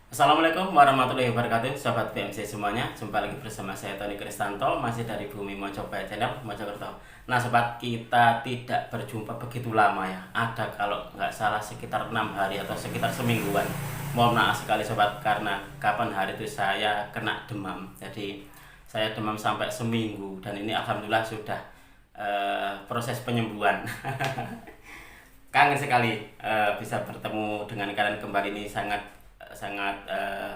Assalamualaikum warahmatullahi wabarakatuh, Sobat BMC semuanya. Jumpa lagi bersama saya Tony Kristanto, masih dari Bumi Mojokerto Channel, Mojokerto. Nah sobat, kita tidak berjumpa begitu lama ya. Ada kalau nggak salah sekitar 6 hari atau sekitar semingguan. Mohon maaf sekali sobat, karena kapan hari itu saya kena demam. Jadi saya demam sampai seminggu, dan ini alhamdulillah sudah proses penyembuhan. Kangen sekali bisa bertemu dengan kalian kembali, ini sangat sangat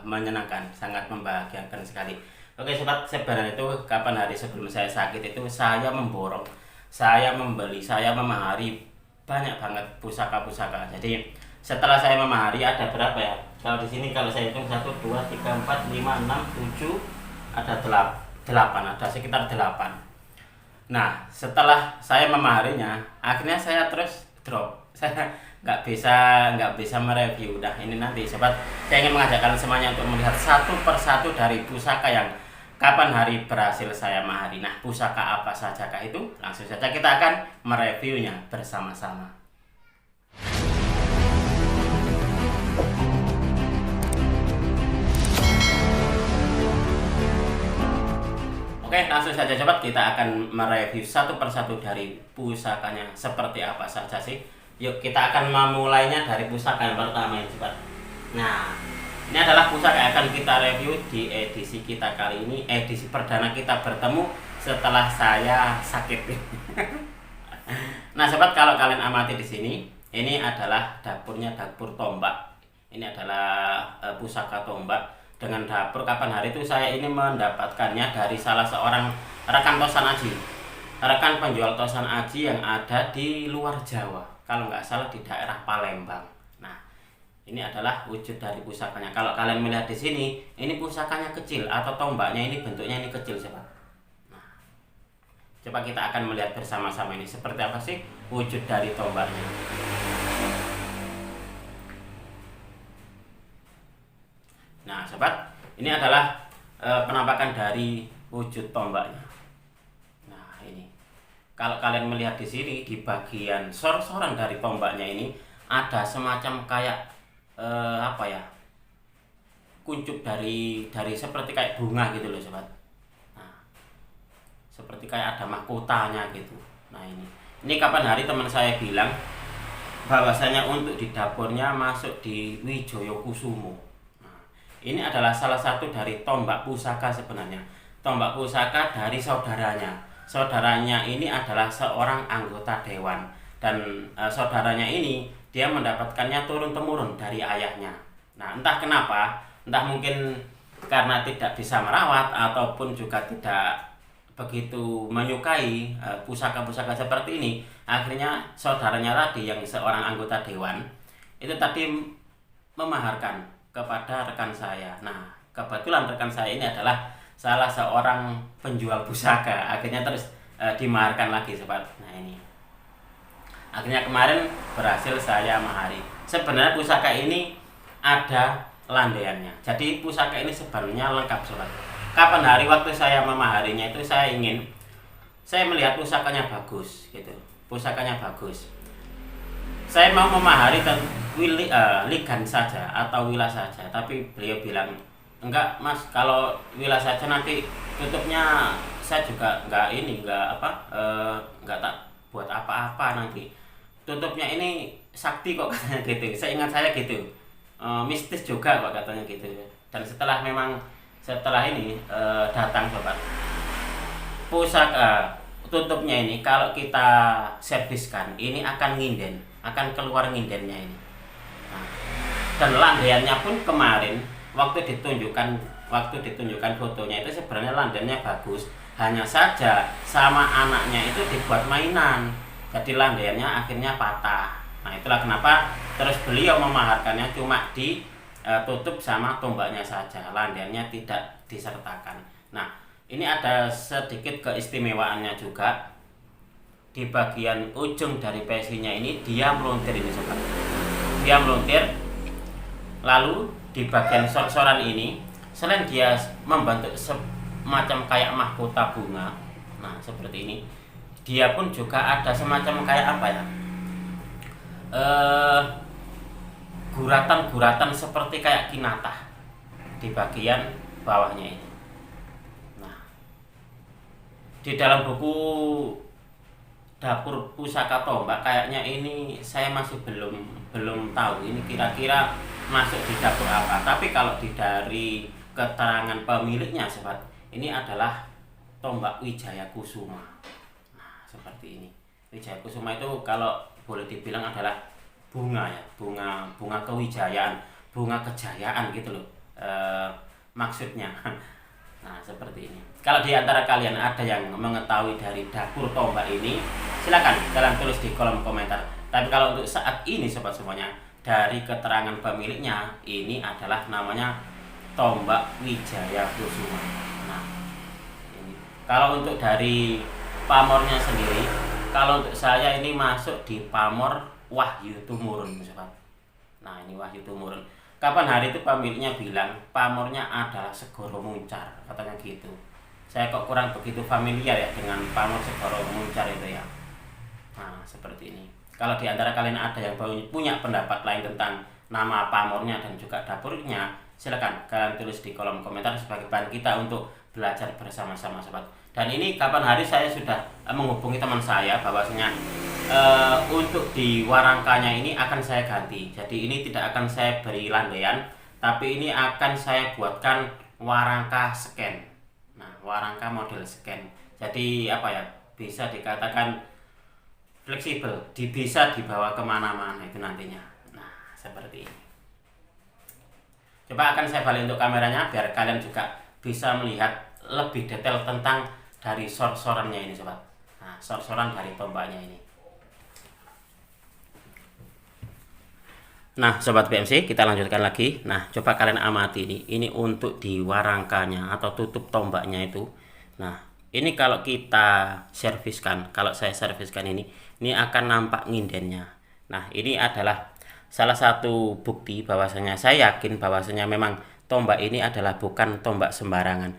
menyenangkan, sangat membahagiakan sekali. Oke sobat, sebenarnya itu kapan hari sebelum saya sakit itu saya memborong, saya membeli, saya memahari banyak banget pusaka-pusaka. Jadi setelah saya memahari ada berapa ya? Kalau di sini kalau saya hitung 1 2 3 4 5 6 7, ada 8, ada sekitar 8. Nah, setelah saya memaharinya, akhirnya saya terus drop. Saya nggak bisa mereview. Nah, ini nanti sobat, saya ingin mengajak kalian semuanya untuk melihat satu persatu dari pusaka yang kapan hari berhasil saya mahari. Nah, pusaka apa sajakah itu? Langsung saja kita akan mereviewnya bersama-sama. Oke, langsung saja sobat, kita akan mereview satu persatu dari pusakanya seperti apa saja sih. Yuk, kita akan memulainya dari pusaka yang pertama ya sobat. Nah, ini adalah pusaka yang akan kita review di edisi kita kali ini, edisi perdana kita bertemu setelah saya sakit. Nah sobat, kalau kalian amati di sini, ini adalah dapurnya, dapur tombak. Ini adalah pusaka tombak dengan dapur. Kapan hari itu saya ini mendapatkannya dari salah seorang rekan tosan aji, rekan penjual tosan aji yang ada di luar Jawa, kalau nggak salah di daerah Palembang. Nah, ini adalah wujud dari pusakanya. Kalau kalian melihat di sini, ini pusakanya kecil atau tombaknya ini bentuknya ini kecil sobat. Nah, coba kita akan melihat bersama-sama ini seperti apa sih wujud dari tombaknya. Nah sobat, ini adalah penampakan dari wujud tombaknya. Nah ini, kalau kalian melihat di sini, di bagian sor-soran dari tombaknya ini ada semacam kayak apa ya, kuncup dari seperti kayak bunga gitu loh sobat. Nah, seperti kayak ada mahkotanya gitu. Nah ini kapan hari teman saya bilang bahwasanya untuk di dapurnya masuk di Wijoyo Kusumo. Ini adalah salah satu dari tombak pusaka sebenarnya. Tombak pusaka dari saudaranya. Saudaranya ini adalah seorang anggota dewan. Dan saudaranya ini, dia mendapatkannya turun-temurun dari ayahnya. Nah, entah kenapa, entah mungkin karena tidak bisa merawat, ataupun juga tidak begitu menyukai pusaka-pusaka seperti ini. Akhirnya saudaranya tadi, yang seorang anggota dewan, itu tadi memaharkan kepada rekan saya. Nah, kebetulan rekan saya ini adalah salah seorang penjual pusaka. Akhirnya terus dimaharkan lagi sobat. Nah ini, akhirnya kemarin berhasil saya mahari. Sebenarnya pusaka ini ada landaiannya. Jadi pusaka ini sebenarnya lengkap sobat. Kapan hari waktu saya memaharinya itu saya melihat pusakanya bagus gitu. Pusakanya bagus. Saya mau memahari dan ligan saja atau wila saja, tapi beliau bilang enggak mas, kalau wila saja nanti tutupnya saya juga enggak tak buat apa-apa, nanti tutupnya ini sakti kok katanya gitu. Saya ingat saya gitu, mistis juga kok katanya gitu. Dan setelah ini datang sobat, pusaka tutupnya ini kalau kita serviskan ini akan nginden, akan keluar ngindennya ini. Nah, dan landaiannya pun kemarin waktu ditunjukkan fotonya itu sebenarnya landaiannya bagus, hanya saja sama anaknya itu dibuat mainan, jadi landaiannya akhirnya patah. Nah itulah kenapa terus beliau memaharkannya cuma ditutup sama tombaknya saja, landaiannya tidak disertakan. Nah ini ada sedikit keistimewaannya juga. Di bagian ujung dari pesinya ini dia melontir ini sobat. Dia melontir, lalu di bagian sor-soran ini selain dia membentuk semacam kayak mahkota bunga, nah seperti ini, dia pun juga ada semacam kayak apa ya, guratan-guratan seperti kayak kinatah. di bagian bawahnya ini. Nah, di dalam buku dapur pusaka tombak kayaknya ini saya masih belum tahu ini kira-kira masuk di dapur apa. Tapi kalau dari keterangan pemiliknya sobat, ini adalah tombak Wijaya Kusuma. Nah, seperti ini. Wijaya Kusuma itu kalau boleh dibilang adalah bunga ya, bunga kewijayaan, bunga kejayaan gitu loh. Maksudnya. Nah, seperti ini. Kalau di antara kalian ada yang mengetahui dari dapur tombak ini, silakan kalian tulis di kolom komentar. Tapi kalau untuk saat ini sobat semuanya, dari keterangan pemiliknya, ini adalah namanya tombak Wijaya Kusuma. Nah, ini. Kalau untuk dari pamornya sendiri, kalau untuk saya ini masuk di pamor Wahyu Tumurun, sobat. Nah, ini Wahyu Tumurun. Kapan hari itu pemiliknya bilang pamornya adalah Segoro Muncar, katanya gitu. Saya kok kurang begitu familiar ya dengan pamor Segoro Muncar itu ya. Nah, seperti ini. Kalau di antara kalian ada yang punya pendapat lain tentang nama pamornya dan juga dapurnya, silakan kalian tulis di kolom komentar sebagai bahan kita untuk belajar bersama-sama, sobat. Dan ini kapan hari saya sudah menghubungi teman saya bahwasanya untuk di warangkanya ini akan saya ganti. Jadi ini tidak akan saya beri landaian, tapi ini akan saya buatkan warangka scan. Nah, warangka model scan. Jadi apa ya, bisa dikatakan fleksibel, bisa dibawa kemana-mana itu nantinya. Nah, seperti ini. Coba akan saya balik untuk kameranya biar kalian juga bisa melihat lebih detail tentang dari sor-sorannya ini, sobat. Nah, sor-soran dari tombaknya ini. Nah, sobat BMC, kita lanjutkan lagi. Nah, coba kalian amati ini. Ini untuk di warangkanya atau tutup tombaknya itu. Nah, ini kalau kita serviskan, kalau saya serviskan ini akan nampak ngindennya. Nah, ini adalah salah satu bukti bahwasanya saya yakin bahwasanya memang tombak ini adalah bukan tombak sembarangan.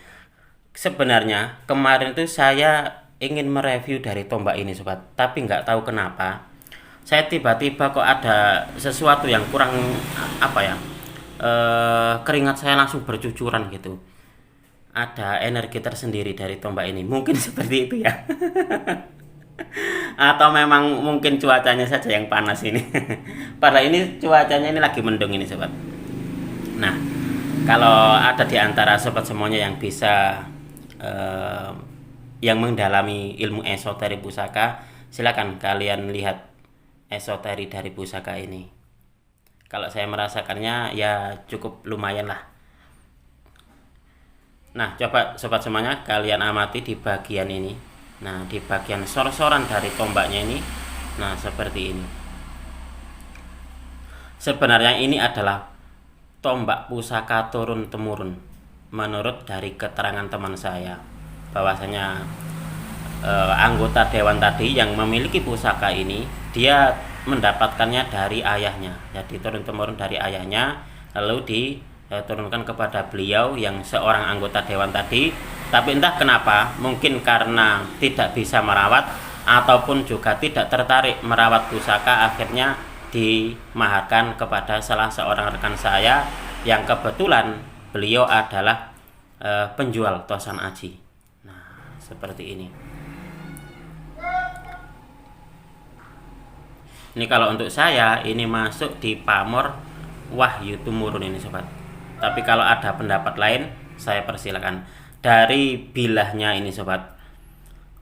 Sebenarnya kemarin itu saya ingin mereview dari tombak ini, sobat, tapi nggak tahu kenapa saya tiba-tiba kok ada sesuatu yang kurang apa ya, keringat saya langsung bercucuran gitu. Ada energi tersendiri dari tombak ini, mungkin seperti itu ya. Atau memang mungkin cuacanya saja yang panas ini. Padahal ini cuacanya ini lagi mendung ini, sobat. Nah, kalau ada di antara sobat semuanya yang bisa yang mendalami ilmu esoteri pusaka, silakan kalian lihat esoteri dari pusaka ini. Kalau saya merasakannya ya cukup lumayan lah. Nah, coba sobat semuanya kalian amati di bagian ini. Nah, di bagian sor-soran dari tombaknya ini. Nah, seperti ini. Sebenarnya ini adalah tombak pusaka turun-temurun. Menurut dari keterangan teman saya, bahwasanya anggota dewan tadi yang memiliki pusaka ini, dia mendapatkannya dari ayahnya. Jadi turun-temurun dari ayahnya, lalu diturunkan kepada beliau yang seorang anggota dewan tadi. Tapi entah kenapa, mungkin karena tidak bisa merawat ataupun juga tidak tertarik merawat pusaka, akhirnya dimaharkan kepada salah seorang rekan saya yang kebetulan beliau adalah penjual tosan aji. Nah, seperti ini. Ini kalau untuk saya ini masuk di pamor Wahyu Tumurun ini, sobat. Tapi kalau ada pendapat lain, saya persilakan. Dari bilahnya ini, sobat,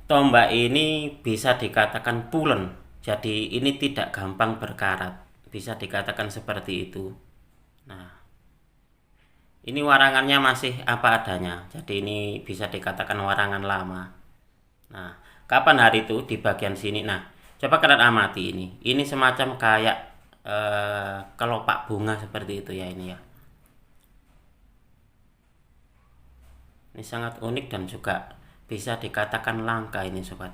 tombak ini bisa dikatakan pulen. Jadi ini tidak gampang berkarat. Bisa dikatakan seperti itu. Nah, ini warangannya masih apa adanya. Jadi ini bisa dikatakan warangan lama. Nah, kapan hari itu di bagian sini. Nah, coba kalian amati ini. Ini semacam kayak kelopak bunga seperti itu ya ini ya. Ini sangat unik dan juga bisa dikatakan langka ini, sobat.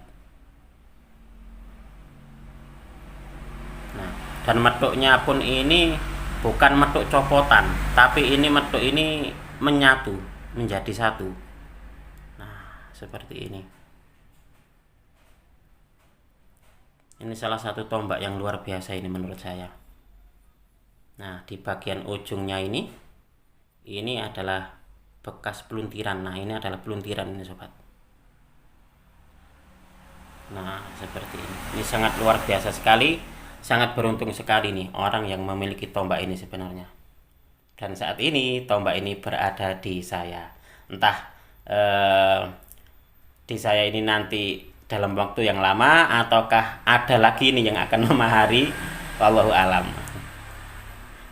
Nah, dan metuknya pun ini bukan metuk copotan, tapi ini metuk ini menyatu menjadi satu. Nah, seperti ini. Ini salah satu tombak yang luar biasa ini menurut saya. Nah, di bagian ujungnya ini Ini adalah bekas peluntiran. Nah, ini adalah peluntiran ini sobat. Nah, seperti ini. Ini sangat luar biasa sekali, sangat beruntung sekali nih orang yang memiliki tombak ini sebenarnya. Dan saat ini tombak ini berada di saya. Entah eh, di saya ini nanti dalam waktu yang lama ataukah ada lagi nih yang akan memahari, wallahu alam.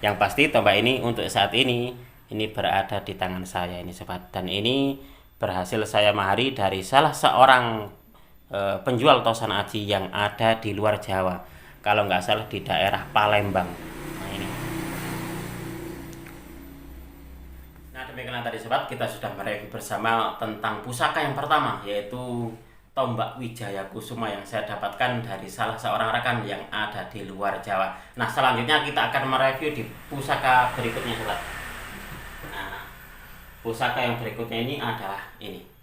Yang pasti tombak ini untuk saat ini berada di tangan saya ini sobat, dan ini berhasil saya mahari dari salah seorang penjual tosan aji yang ada di luar Jawa, kalau nggak salah di daerah Palembang. Nah ini. Nah demikianlah tadi sobat, kita sudah mereview bersama tentang pusaka yang pertama, yaitu tombak Wijaya Kusuma yang saya dapatkan dari salah seorang rekan yang ada di luar Jawa. Nah selanjutnya kita akan mereview di pusaka berikutnya sobat. Nah pusaka yang berikutnya ini adalah ini.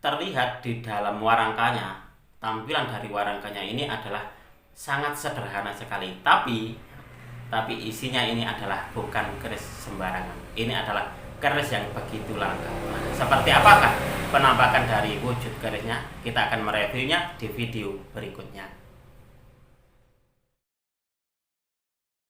Terlihat di dalam warangkanya, tampilan dari warangkanya ini adalah sangat sederhana sekali, tapi isinya ini adalah bukan keris sembarangan. Ini adalah keris yang begitu langka. Nah, seperti apakah penampakan dari wujud kerisnya? Kita akan mereviewnya di video berikutnya.